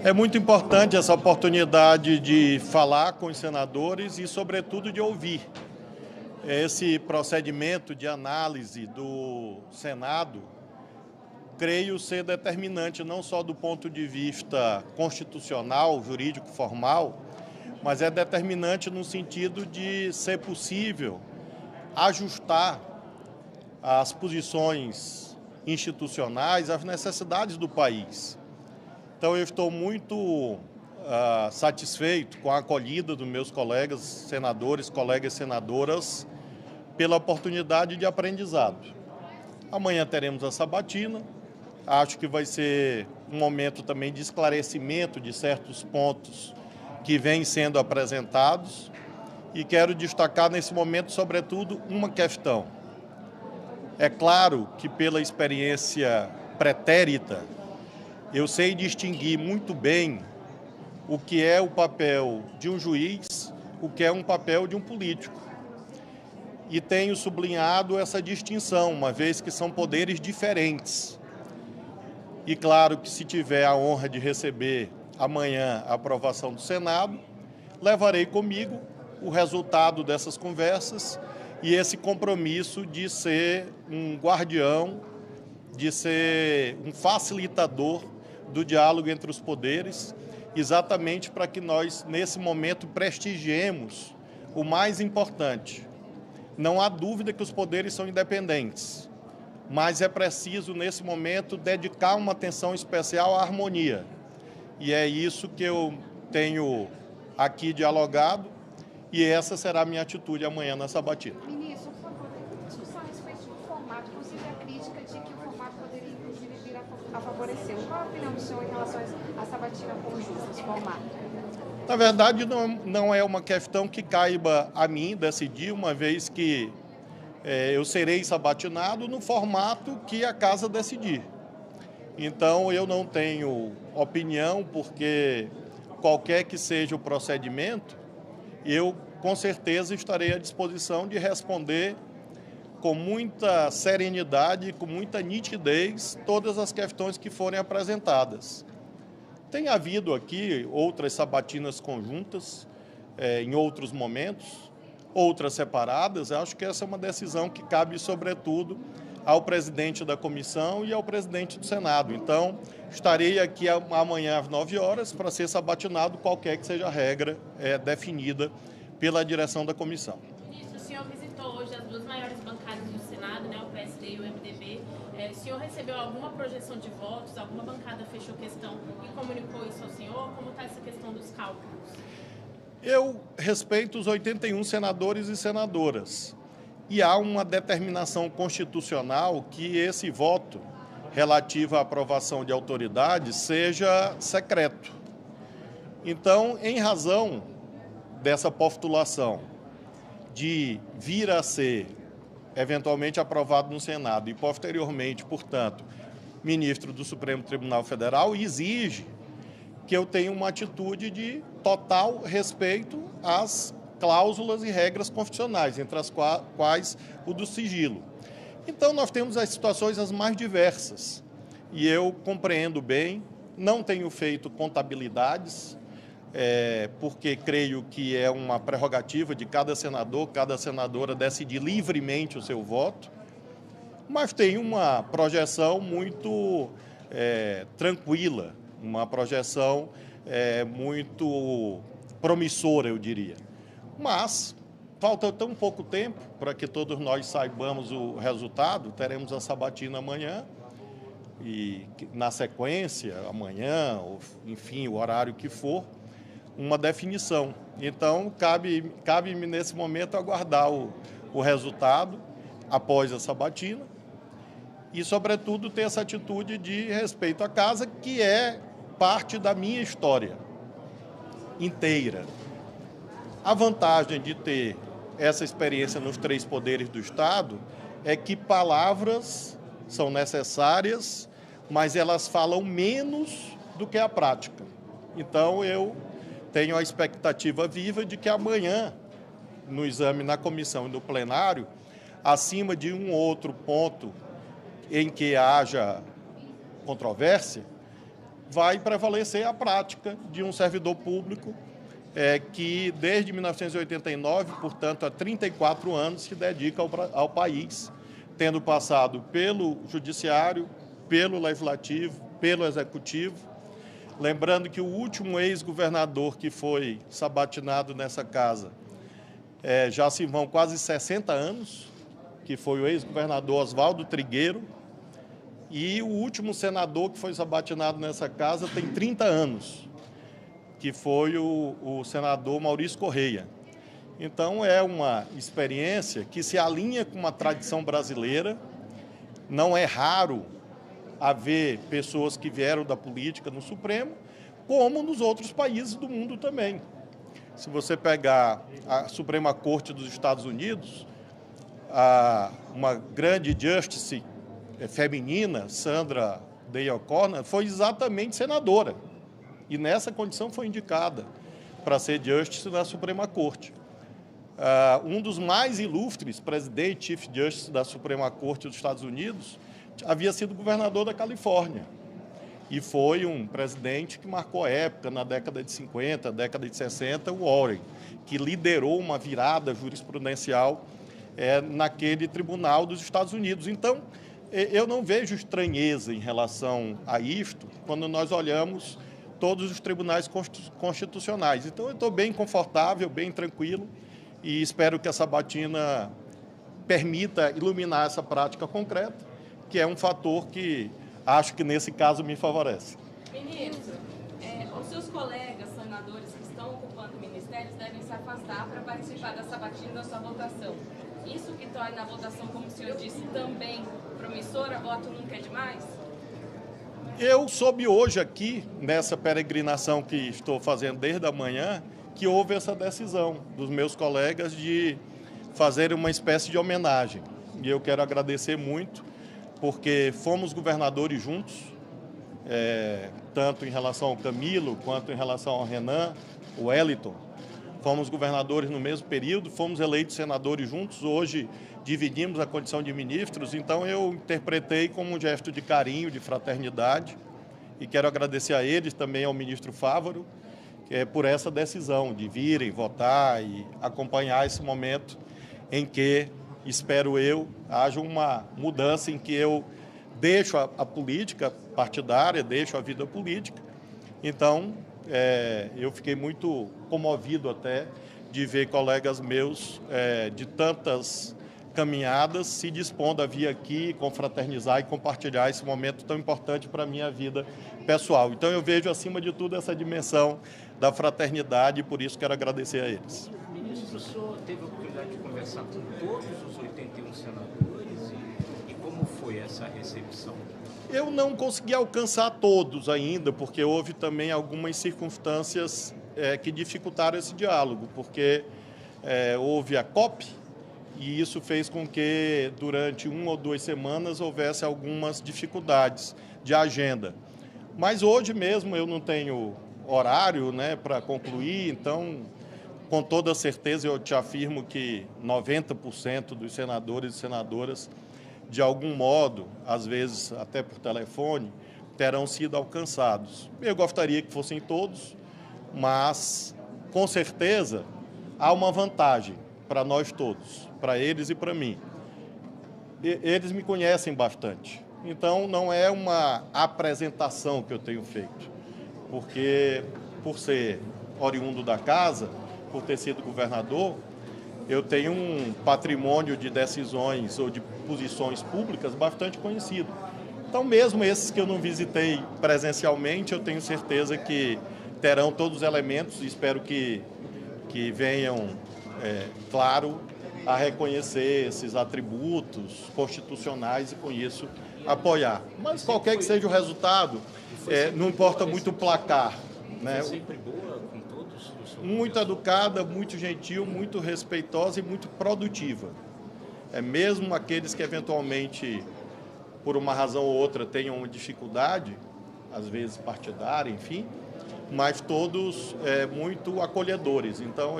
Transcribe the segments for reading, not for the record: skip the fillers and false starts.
É muito importante essa oportunidade de falar com os senadores e, sobretudo, de ouvir. Esse procedimento de análise do Senado, creio ser determinante não só do ponto de vista constitucional, jurídico, formal, mas é determinante no sentido de ser possível ajustar as posições institucionais às necessidades do país. Então, eu estou muito satisfeito com a acolhida dos meus colegas senadores, colegas senadoras, pela oportunidade de aprendizado. Amanhã teremos a sabatina. Acho que vai ser um momento também de esclarecimento de certos pontos que vêm sendo apresentados. E quero destacar nesse momento, sobretudo, uma questão. É claro que, pela experiência pretérita, eu sei distinguir muito bem o que é o papel de um juiz, o que é um papel de um político. E tenho sublinhado essa distinção, uma vez que são poderes diferentes. E claro que, se tiver a honra de receber amanhã a aprovação do Senado, levarei comigo o resultado dessas conversas e esse compromisso de ser um guardião, de ser um facilitador do diálogo entre os poderes, exatamente para que nós, nesse momento, prestigiemos o mais importante. Não há dúvida que os poderes são independentes, mas é preciso, nesse momento, dedicar uma atenção especial à harmonia. E é isso que eu tenho aqui dialogado, e essa será a minha atitude amanhã na sabatina. Ministro, por favor, discussão a respeito do formato, inclusive a crítica de que o formato poderia, inclusive, vir a favorecer. Qual a opinião do senhor em relação à sabatina conjunta, esse formato? Na verdade, não é uma questão que caiba a mim decidir, uma vez que eu serei sabatinado no formato que a casa decidir. Então, eu não tenho opinião, porque qualquer que seja o procedimento, eu com certeza estarei à disposição de responder com muita serenidade, com muita nitidez, todas as questões que forem apresentadas. Tem havido aqui outras sabatinas conjuntas, em outros momentos, outras separadas. Eu acho que essa é uma decisão que cabe, sobretudo, ao presidente da comissão e ao presidente do Senado. Então, estarei aqui amanhã às 9 horas para ser sabatinado qualquer que seja a regra definida pela direção da comissão. Ministro, o senhor visitou hoje as duas maiores bancadas do Senado, né, o PSD e o MDB. O senhor recebeu alguma projeção de votos? Alguma bancada fechou questão e comunicou isso ao senhor? Como está essa questão dos cálculos? Eu respeito os 81 senadores e senadoras. E há uma determinação constitucional que esse voto relativo à aprovação de autoridades seja secreto. Então, em razão dessa postulação de vir a ser eventualmente aprovado no Senado e posteriormente, portanto, ministro do Supremo Tribunal Federal, exige que eu tenha uma atitude de total respeito às cláusulas e regras constitucionais, entre as quais o do sigilo. Então, nós temos as situações as mais diversas, e eu compreendo bem, não tenho feito contabilidades, porque creio que é uma prerrogativa de cada senador, cada senadora decidir livremente o seu voto, mas tenho uma projeção muito tranquila, uma projeção muito promissora, eu diria. Mas falta tão pouco tempo para que todos nós saibamos o resultado. Teremos a sabatina amanhã e, na sequência, amanhã, ou, enfim, o horário que for, uma definição. Então, cabe-me nesse momento aguardar o resultado após a sabatina e, sobretudo, ter essa atitude de respeito à casa, que é parte da minha história inteira. A vantagem de ter essa experiência nos três poderes do Estado é que palavras são necessárias, mas elas falam menos do que a prática. Então, eu tenho a expectativa viva de que amanhã, no exame na comissão e no plenário, acima de um outro ponto em que haja controvérsia, vai prevalecer a prática de um servidor público que, desde 1989, portanto, há 34 anos, se dedica ao país, tendo passado pelo Judiciário, pelo Legislativo, pelo Executivo. Lembrando que o último ex-governador que foi sabatinado nessa casa já se vão quase 60 anos, que foi o ex-governador Oswaldo Trigueiro, e o último senador que foi sabatinado nessa casa tem 30 anos, que foi o senador Maurício Correia. Então, é uma experiência que se alinha com uma tradição brasileira. Não é raro haver pessoas que vieram da política no Supremo, como nos outros países do mundo também. Se você pegar a Suprema Corte dos Estados Unidos, uma grande justice feminina, Sandra Day O'Connor, foi exatamente senadora. E nessa condição foi indicada para ser justice da Suprema Corte. Um dos mais ilustres presidentes, Chief Justice da Suprema Corte dos Estados Unidos, havia sido governador da Califórnia. E foi um presidente que marcou a época, na década de 50, década de 60, o Warren, que liderou uma virada jurisprudencial naquele tribunal dos Estados Unidos. Então, eu não vejo estranheza em relação a isto quando nós olhamos todos os tribunais constitucionais. Então, eu estou bem confortável, bem tranquilo e espero que a sabatina permita iluminar essa prática concreta, que é um fator que acho que nesse caso me favorece. Ministro, os seus colegas senadores que estão ocupando ministérios devem se afastar para participar da sabatina da sua votação. Isso que torna a votação, como o senhor disse, também promissora? Voto nunca é demais? Eu soube hoje aqui, nessa peregrinação que estou fazendo desde a manhã, que houve essa decisão dos meus colegas de fazer uma espécie de homenagem. E eu quero agradecer muito, porque fomos governadores juntos, tanto em relação ao Camilo, quanto em relação ao Renan, o Wellington. Fomos governadores no mesmo período, fomos eleitos senadores juntos, hoje dividimos a condição de ministros, então eu interpretei como um gesto de carinho, de fraternidade, e quero agradecer a eles, também ao ministro Fávaro, por essa decisão de virem votar e acompanhar esse momento em que, espero eu, haja uma mudança em que eu deixo a política partidária, deixo a vida política. Então, eu fiquei muito comovido até de ver colegas meus de tantas caminhadas se dispondo a vir aqui, confraternizar e compartilhar esse momento tão importante para a minha vida pessoal. Então, eu vejo, acima de tudo, essa dimensão da fraternidade e, por isso, quero agradecer a eles. Ministro, o senhor teve a oportunidade de conversar com todos os 81 senadores e como foi essa recepção? Eu não consegui alcançar todos ainda, porque houve também algumas circunstâncias que dificultaram esse diálogo, porque houve a COP, e isso fez com que, durante 1 ou 2 semanas, houvesse algumas dificuldades de agenda. Mas hoje mesmo eu não tenho horário, para concluir, então, com toda certeza, eu te afirmo que 90% dos senadores e senadoras, de algum modo, às vezes até por telefone, terão sido alcançados. Eu gostaria que fossem todos, mas, com certeza, há uma vantagem para nós todos, para eles e para mim. Eles me conhecem bastante, então não é uma apresentação que eu tenho feito, porque, por ser oriundo da casa, por ter sido governador, eu tenho um patrimônio de decisões ou de posições públicas bastante conhecido. Então, mesmo esses que eu não visitei presencialmente, eu tenho certeza que terão todos os elementos e espero que venham, claro, a reconhecer esses atributos constitucionais e, com isso, apoiar. Mas, qualquer que seja o resultado, não importa muito o placar. Foi sempre boa com todos? Muito educada, muito gentil, muito respeitosa e muito produtiva. Mesmo aqueles que, eventualmente, por uma razão ou outra, tenham uma dificuldade, às vezes partidária, enfim, mas todos muito acolhedores. Então,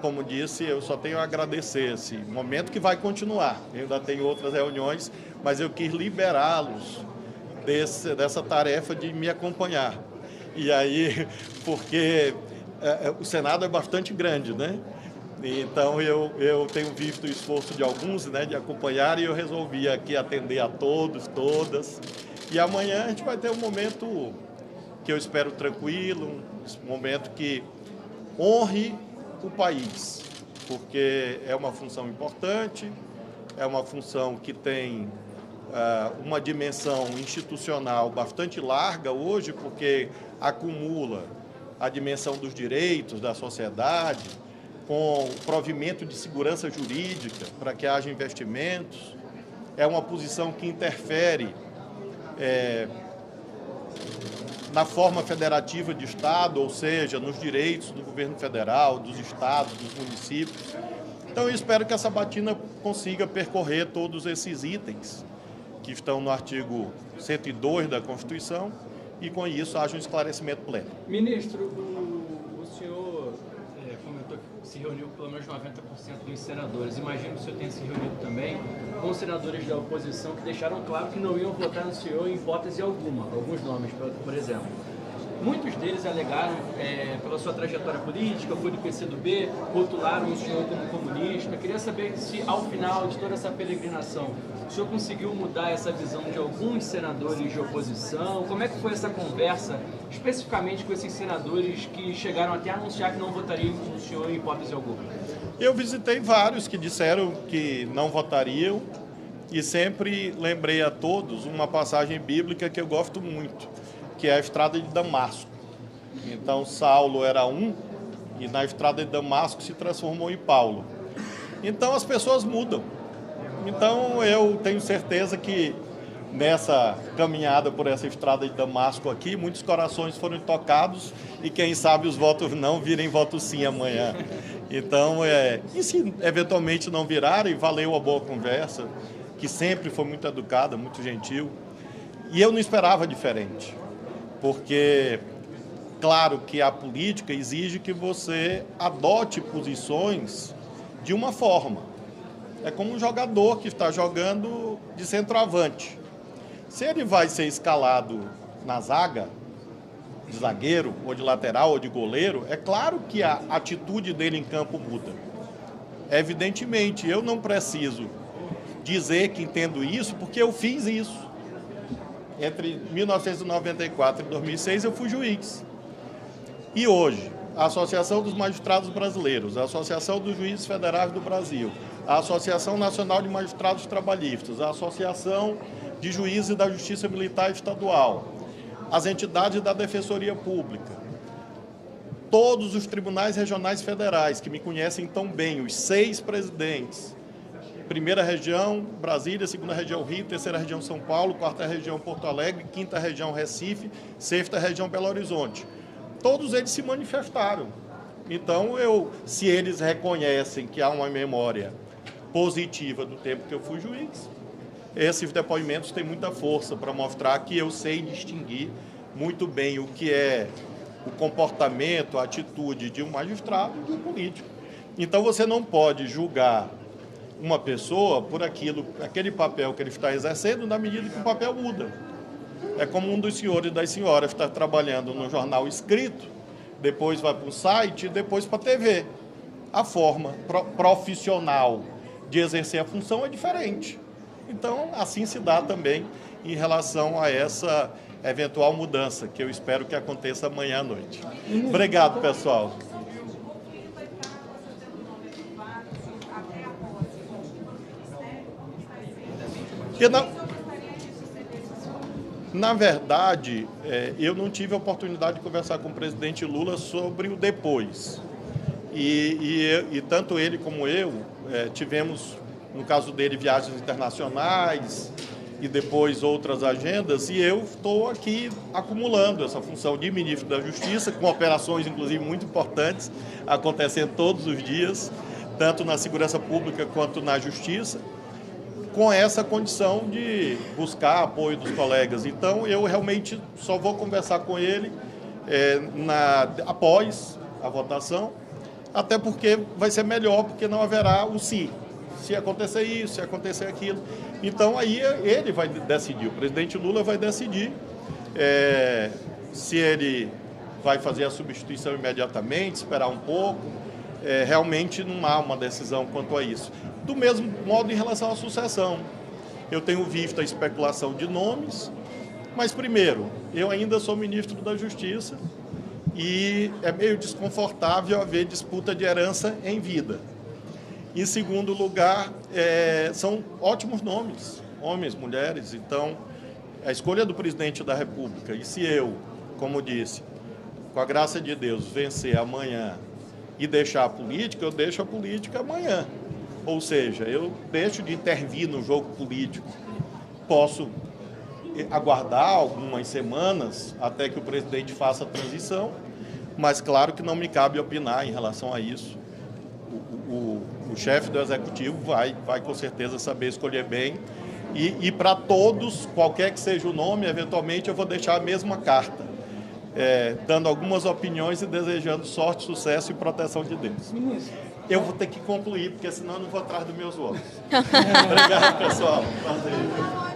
como disse, eu só tenho a agradecer esse momento que vai continuar. Eu ainda tenho outras reuniões, mas eu quis liberá-los dessa tarefa de me acompanhar. E aí, porque o Senado é bastante grande, né? Então, eu tenho visto o esforço de alguns, né, de acompanhar, e eu resolvi aqui atender a todos, todas. E amanhã a gente vai ter um momento que eu espero tranquilo, um momento que honre o país, porque é uma função importante, é uma função que tem uma dimensão institucional bastante larga hoje, porque acumula a dimensão dos direitos da sociedade, com provimento de segurança jurídica para que haja investimentos. É uma posição que interfere na forma federativa de Estado, ou seja, nos direitos do governo federal, dos estados, dos municípios. Então, eu espero que a sabatina consiga percorrer todos esses itens que estão no artigo 102 da Constituição e, com isso, haja um esclarecimento pleno. Ministro, o senhor comentou que se reuniu com pelo menos 90% dos senadores. Imagino que o senhor tenha se reunido também com senadores da oposição que deixaram claro que não iam votar no senhor em hipótese alguma, alguns nomes, por exemplo. Muitos deles alegaram, pela sua trajetória política, foi do PCdoB, rotularam o senhor como comunista. Queria saber se, ao final de toda essa peregrinação, o senhor conseguiu mudar essa visão de alguns senadores de oposição? Como é que foi essa conversa, especificamente com esses senadores que chegaram até a anunciar que não votariam no senhor em hipótese alguma? Eu visitei vários que disseram que não votariam e sempre lembrei a todos uma passagem bíblica que eu gosto muito, que é a estrada de Damasco. Então, Saulo era um e na estrada de Damasco se transformou em Paulo. Então, as pessoas mudam. Então, eu tenho certeza que nessa caminhada por essa estrada de Damasco aqui, muitos corações foram tocados e quem sabe os votos não virem votos sim amanhã. Então, e se eventualmente não virarem, valeu a boa conversa, que sempre foi muito educada, muito gentil. E eu não esperava diferente, porque claro que a política exige que você adote posições de uma forma. É como um jogador que está jogando de centroavante. Se ele vai ser escalado na zaga, de zagueiro, ou de lateral, ou de goleiro, é claro que a atitude dele em campo muda. Evidentemente, eu não preciso dizer que entendo isso, porque eu fiz isso. Entre 1994 e 2006, eu fui juiz. E hoje, a Associação dos Magistrados Brasileiros, a Associação dos Juízes Federais do Brasil, a Associação Nacional de Magistrados Trabalhistas, a Associação de Juízes da Justiça Militar Estadual, as entidades da Defensoria Pública, todos os tribunais regionais federais que me conhecem tão bem, os 6 presidentes, primeira região Brasília, segunda região Rio, terceira região São Paulo, quarta região Porto Alegre, quinta região Recife, sexta região Belo Horizonte. Todos eles se manifestaram. Então, se eles reconhecem que há uma memória positiva do tempo que eu fui juiz, esses depoimentos têm muita força para mostrar que eu sei distinguir muito bem o que é o comportamento, a atitude de um magistrado e de um político. Então, você não pode julgar uma pessoa por aquele papel que ele está exercendo na medida que o papel muda. É como um dos senhores e das senhoras está trabalhando no jornal escrito, depois vai para o site e depois para a TV. A forma profissional de exercer a função é diferente. Então, assim se dá também em relação a essa eventual mudança, que eu espero que aconteça amanhã à noite. Obrigado, pessoal. Na verdade, eu não tive a oportunidade de conversar com o presidente Lula sobre o depois. E tanto ele como eu tivemos, no caso dele, viagens internacionais e depois outras agendas, e eu estou aqui acumulando essa função de ministro da Justiça, com operações, inclusive, muito importantes, acontecendo todos os dias, tanto na segurança pública quanto na Justiça, com essa condição de buscar apoio dos colegas. Então, eu realmente só vou conversar com ele após a votação, até porque vai ser melhor, porque não haverá o se. se acontecer isso, se acontecer aquilo. Então, aí ele vai decidir, o presidente Lula vai decidir se ele vai fazer a substituição imediatamente, esperar um pouco. Realmente não há uma decisão quanto a isso. Do mesmo modo, em relação à sucessão. Eu tenho visto a especulação de nomes, mas, primeiro, eu ainda sou ministro da Justiça e é meio desconfortável haver disputa de herança em vida. Em segundo lugar, são ótimos nomes, homens, mulheres. Então, a escolha do presidente da República, e se eu, como disse, com a graça de Deus, vencer amanhã e deixar a política, eu deixo a política amanhã. Ou seja, eu deixo de intervir no jogo político. Posso aguardar algumas semanas até que o presidente faça a transição, mas claro que não me cabe opinar em relação a isso. O chefe do Executivo vai com certeza saber escolher bem. E para todos, qualquer que seja o nome, eventualmente eu vou deixar a mesma carta, dando algumas opiniões e desejando sorte, sucesso e proteção de Deus. Ministro. Eu vou ter que concluir, porque senão eu não vou atrás dos meus votos. Obrigado, pessoal. Prazer.